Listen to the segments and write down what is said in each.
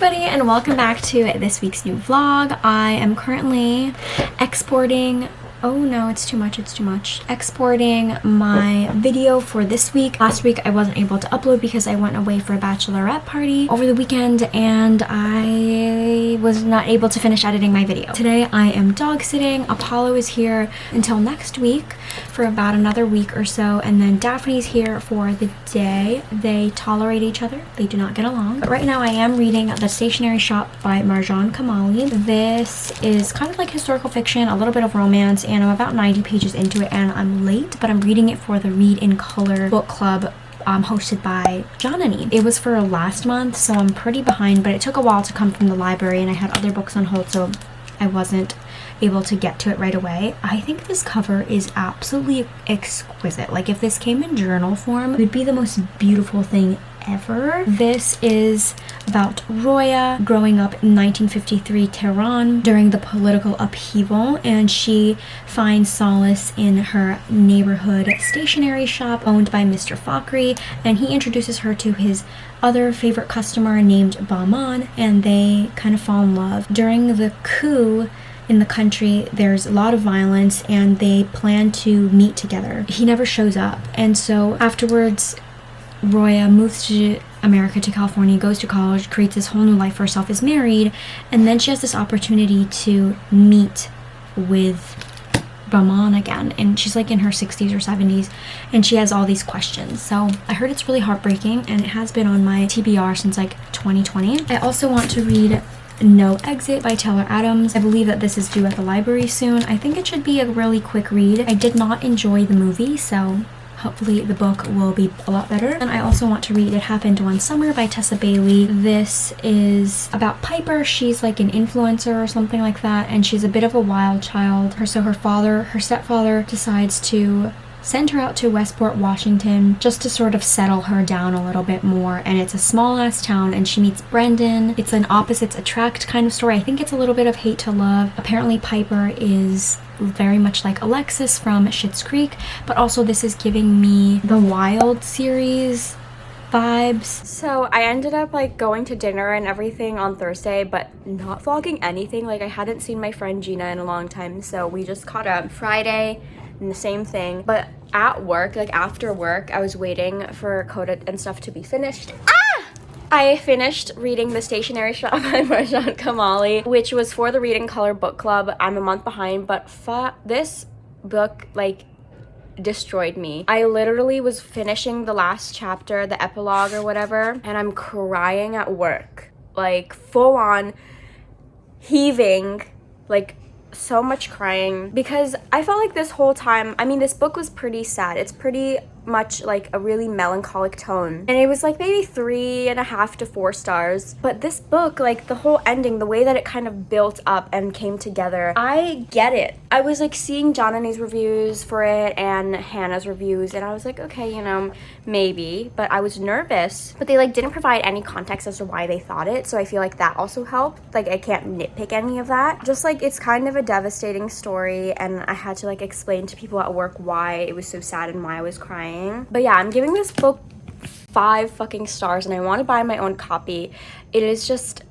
everybody, and welcome back to this week's new vlog. I am currently exporting exporting my video for this week. Last week I wasn't able to upload because I went away for a bachelorette party over the weekend and I was not able to finish editing my video. Today I am dog sitting. Apollo is here until next week for about another week or so, and then Daphne's here for the day. They tolerate each other. They do not get along. But right now I am reading The Stationery Shop by Marjan Kamali. This is kind of like historical fiction, a little bit of romance, and I'm about 90 pages into it and I'm late, but I'm reading it for the Read in Color book club hosted by Johnny. It was for last month, so I'm pretty behind, but it took a while to come from the library and I had other books on hold, so I wasn't able to get to it right away. I think this cover is absolutely exquisite. Like, if this came in journal form, it would be the most beautiful thing ever. This is about Roya growing up in 1953 Tehran during the political upheaval, and she finds solace in her neighborhood stationery shop owned by Mr. Fakhri, and he introduces her to his other favorite customer named Bahman, and they kind of fall in love. During the coup in the country, there's a lot of violence and they plan to meet together. He never shows up, and so afterwards Roya moves to America, to California, goes to college, creates this whole new life for herself, is married, and then she has this opportunity to meet with Bahman again, and she's like in her 60s or 70s and she has all these questions. So I heard it's really heartbreaking and it has been on my TBR since like 2020. I also want to read No Exit by Taylor Adams. I believe that this is due at the library soon. I think it should be a really quick read. I did not enjoy the movie, so hopefully the book will be a lot better. And I also want to read It Happened One Summer by Tessa Bailey. This is about Piper. She's like an influencer or something like that, and she's a bit of a wild child. Her stepfather decides to send her out to Westport, Washington, just to sort of settle her down a little bit more. And it's a small ass town and she meets Brendan. It's an opposites attract kind of story. I think it's a little bit of hate to love. Apparently Piper is very much like Alexis from Schitt's Creek, but also this is giving me the Wild series vibes. So I ended up like going to dinner and everything on Thursday, but not vlogging anything. Like, I hadn't seen my friend Gina in a long time, so we just caught up Friday and the same thing. But at work, like after work, I was waiting for Coda and stuff to be finished. I finished reading The Stationery Shop by Marjan Kamali, which was for the Read in Color book club. I'm a month behind, but this book like destroyed me. I literally was finishing the last chapter, the epilogue or whatever, and I'm crying at work, like full on heaving, like so much crying, because I felt like this whole time, I mean, this book was pretty sad. It's pretty much like a really melancholic tone, and it was like maybe 3.5 to 4 stars. But this book, like the whole ending, the way that it kind of built up and came together, I get it. I was like seeing Johnny's reviews for it and Hannah's reviews, and I was like, okay, you know, maybe, but I was nervous. But they like didn't provide any context as to why they thought it, so I feel like that also helped. Like, I can't nitpick any of that. Just like, it's kind of a devastating story, and I had to like explain to people at work why it was so sad and why I was crying. But yeah, I'm giving this book 5 fucking stars, and I want to buy my own copy. It is just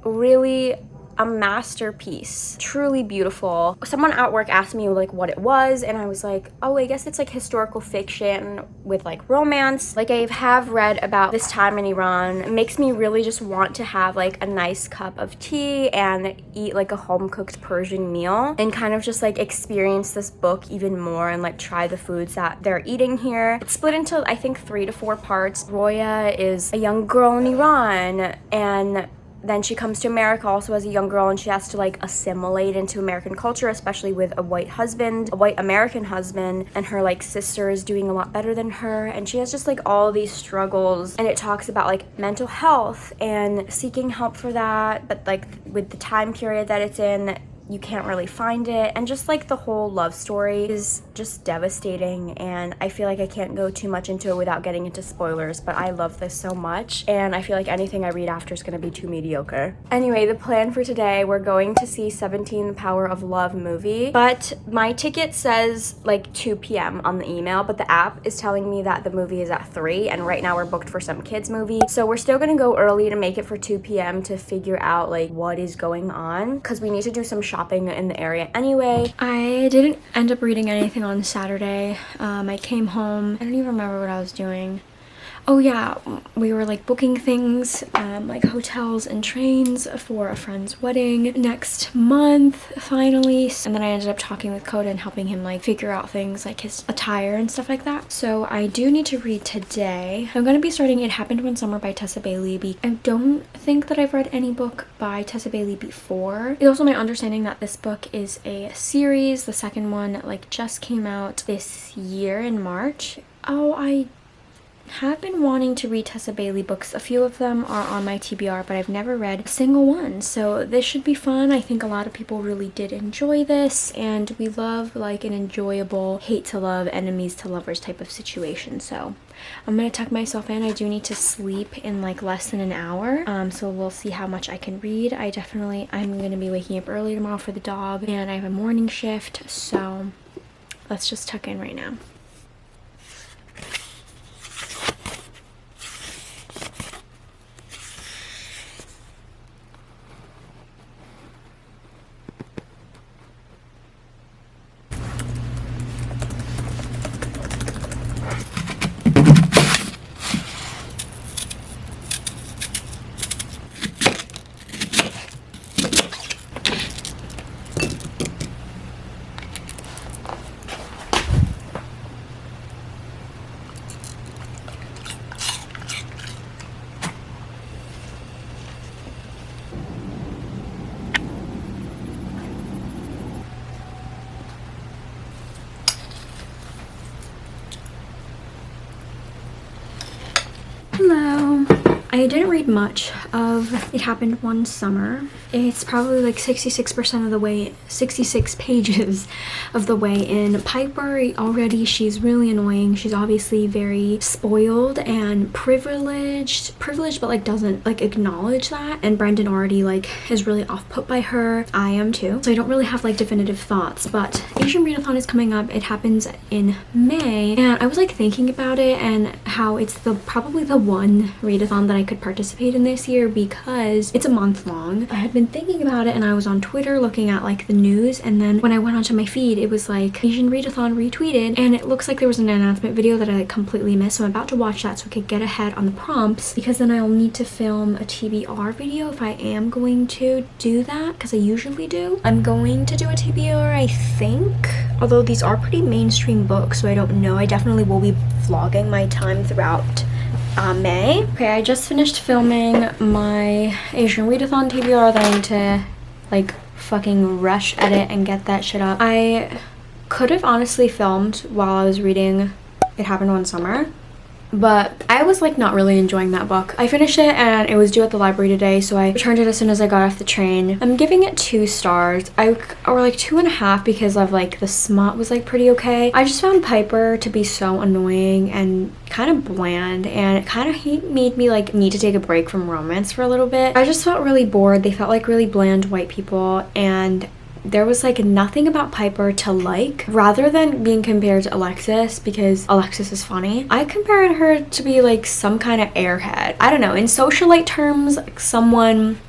really a masterpiece, truly beautiful. Someone at work asked me like what it was, and I was like, oh, I guess it's like historical fiction with like romance. Like, I have read about this time in Iran. It makes me really just want to have like a nice cup of tea and eat like a home-cooked Persian meal and kind of just like experience this book even more and like try the foods that they're eating here. It's split into I think 3 to 4 parts. Roya is a young girl in Iran, and then she comes to America also as a young girl, and she has to like assimilate into American culture, especially with a white husband, a white American husband, and her like sister is doing a lot better than her, and she has just like all these struggles. And it talks about like mental health and seeking help for that, but like with the time period that it's in, you can't really find it, and just like the whole love story is just devastating, and I feel like I can't go too much into it without getting into spoilers, but I love this so much, and I feel like anything I read after is gonna be too mediocre. Anyway, the plan for today, we're going to see 17 The Power of Love movie, but my ticket says like 2 p.m. on the email, but the app is telling me that the movie is at 3, and right now we're booked for some kids movie, so we're still gonna go early to make it for 2 p.m. to figure out like what is going on, because we need to do some shopping in the area anyway. I didn't end up reading anything on Saturday. I came home, I don't even remember what I was doing. Oh yeah, we were like booking things, like hotels and trains for a friend's wedding next month, finally. And then I ended up talking with Coda and helping him like figure out things like his attire and stuff like that. So I do need to read today. I'm gonna be starting It Happened One Summer by Tessa Bailey. I don't think that I've read any book by Tessa Bailey before. It's also my understanding that this book is a series. The second one like just came out this year in March. Oh, I have been wanting to read Tessa Bailey books. A few of them are on my TBR, but I've never read a single one, so this should be fun. I think a lot of people really did enjoy this, and we love like an enjoyable hate to love, enemies to lovers type of situation. So I'm gonna tuck myself in. I do need to sleep in like less than an hour, so we'll see how much I can read. I'm gonna be waking up early tomorrow for the dog, and I have a morning shift, so let's just tuck in right now. Hello. I didn't read much of It Happened One Summer. It's probably like 66% of the way, 66 pages of the way in. Piper, already she's really annoying. She's obviously very spoiled and privileged, but like doesn't like acknowledge that. And Brendan already like is really off put by her. I am too. So I don't really have like definitive thoughts, but Asian Readathon is coming up. It happens in May, and I was like thinking about it and how it's probably the one readathon that I could participate in this year because it's a month long. I had been thinking about it, and I was on Twitter looking at like the news, and then when I went onto my feed it was like Asian Readathon retweeted, and it looks like there was an announcement video that I like completely missed, so I'm about to watch that so I could get ahead on the prompts, because then I'll need to film a TBR video if I am going to do that, because I usually do. I'm going to do a TBR, I think, although these are pretty mainstream books, so I don't know. I definitely will be vlogging my time throughout May. Okay, I just finished filming my Asian Readathon TBR that I need to like fucking rush edit and get that shit up. I could have honestly filmed while I was reading It Happened One Summer, but I was like not really enjoying that book. I finished it and it was due at the library today, so I returned it as soon as I got off the train. I'm giving it 2 stars. Or like 2.5 because of like the smut was like pretty okay. I just found Piper to be so annoying and kind of bland, and it kind of made me like need to take a break from romance for a little bit. I just felt really bored. They felt like really bland white people, and there was like nothing about Piper to like. Rather than being compared to Alexis, because Alexis is funny, I compared her to be like some kind of airhead. I don't know, in socialite terms, like someone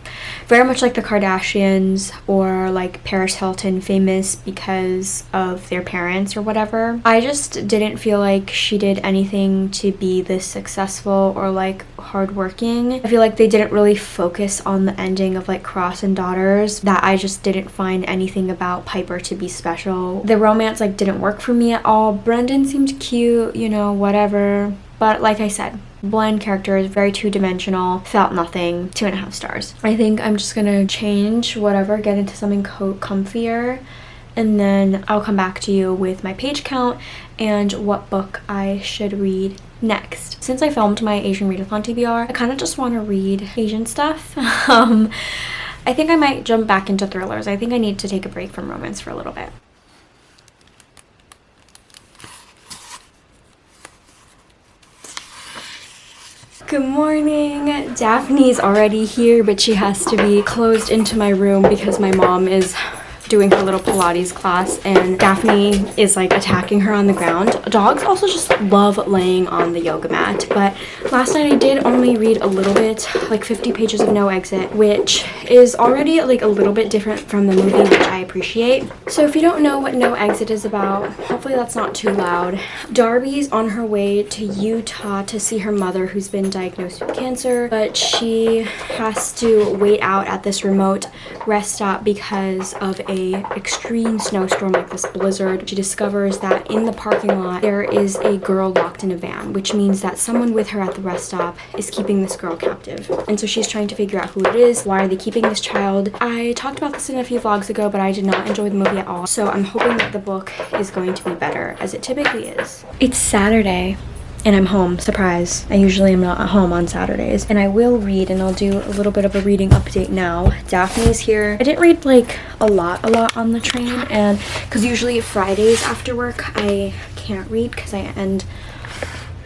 very much like the Kardashians or like Paris Hilton, famous because of their parents or whatever. I just didn't feel like she did anything to be this successful or like hardworking. I feel like they didn't really focus on the ending of like Cross and Daughters, that I just didn't find anything about Piper to be special. The romance like didn't work for me at all. Brendan seemed cute, you know, whatever. But like I said, bland characters, very two-dimensional, felt nothing, 2.5 stars. I think I'm just gonna change whatever, get into something comfier, and then I'll come back to you with my page count and what book I should read next. Since I filmed my Asian Readathon TBR, I kind of just want to read Asian stuff. I think I might jump back into thrillers. I think I need to take a break from romance for a little bit. Good morning. Daphne's already here, but she has to be closed into my room because my mom is doing her little Pilates class and Daphne is like attacking her on the ground. Dogs also just love laying on the yoga mat, but last night I did only read a little bit, like 50 pages of No Exit, which is already like a little bit different from the movie, which I appreciate. So if you don't know what No Exit is about, hopefully that's not too loud. Darby's on her way to Utah to see her mother who's been diagnosed with cancer, but she has to wait out at this remote rest stop because of a extreme snowstorm, like this blizzard. She discovers that in the parking lot there is a girl locked in a van, which means that someone with her at the rest stop is keeping this girl captive. And so she's trying to figure out who it is, why are they keeping this child. I talked about this in a few vlogs ago, but I did not enjoy the movie at all. So I'm hoping that the book is going to be better, as it typically is. It's Saturday and I'm home. Surprise. I usually am not at home on Saturdays. And I will read, and I'll do a little bit of a reading update now. Daphne's here. I didn't read like a lot on the train, and because usually Fridays after work I can't read because I end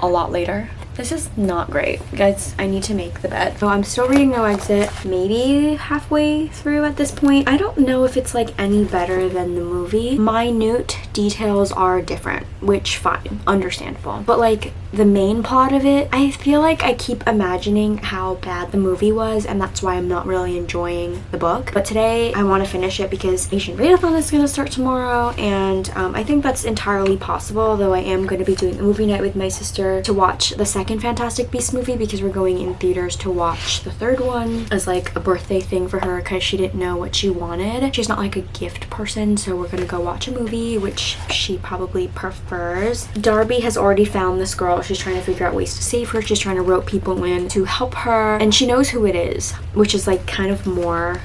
a lot later. This is not great. Guys, I need to make the bed. So I'm still reading No Exit, maybe halfway through at this point. I don't know if it's like any better than the movie. Minute details are different, which fine, understandable. But like the main plot of it, I feel like I keep imagining how bad the movie was, and that's why I'm not really enjoying the book. But today I want to finish it because Asian Readathon is going to start tomorrow, and I think that's entirely possible, though I am going to be doing a movie night with my sister to watch the second Fantastic Beasts movie because we're going in theaters to watch the third one as like a birthday thing for her because she didn't know what she wanted. She's not like a gift person, so we're gonna go watch a movie, which she probably prefers. Darby has already found this girl. She's trying to figure out ways to save her. She's trying to rope people in to help her, and she knows who it is, which is like kind of more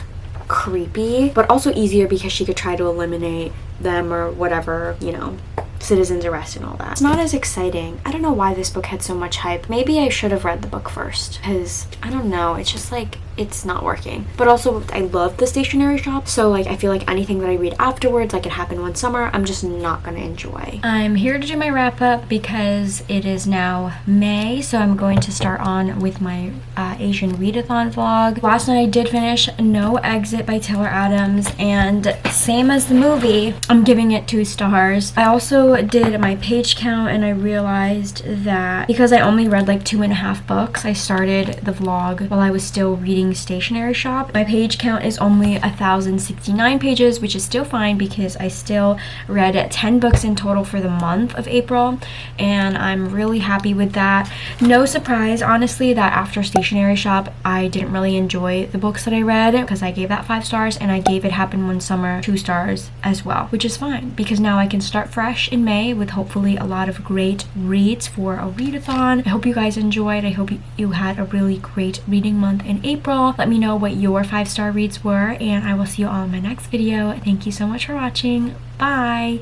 creepy, but also easier because she could try to eliminate them or whatever, you know, citizen's arrest and all that. It's not as exciting. I don't know why this book had so much hype. Maybe I should have read the book first because I don't know, it's just like it's not working. But also I love the stationery shop, so like I feel like anything that I read afterwards, like it happened one summer, I'm just not gonna enjoy. I'm here to do my wrap up because it is now May, so I'm going to start on with my Asian readathon vlog. Last night I did finish No Exit by Taylor Adams, and same as the movie, I'm giving it 2 stars. I also did my page count and I realized that because I only read like 2.5 books, I started the vlog while I was still reading Stationery Shop. My page count is only 1,069 pages, which is still fine because I still read 10 books in total for the month of April, and I'm really happy with that. No surprise, honestly, that after Stationery Shop, I didn't really enjoy the books that I read because I gave that 5 stars, and I gave It Happened One Summer 2 stars as well, which is fine because now I can start fresh in May with hopefully a lot of great reads for a readathon. I hope you guys enjoyed. I hope you had a really great reading month in April. Let me know what your 5-star reads were, and I will see you all in my next video. Thank you so much for watching. Bye!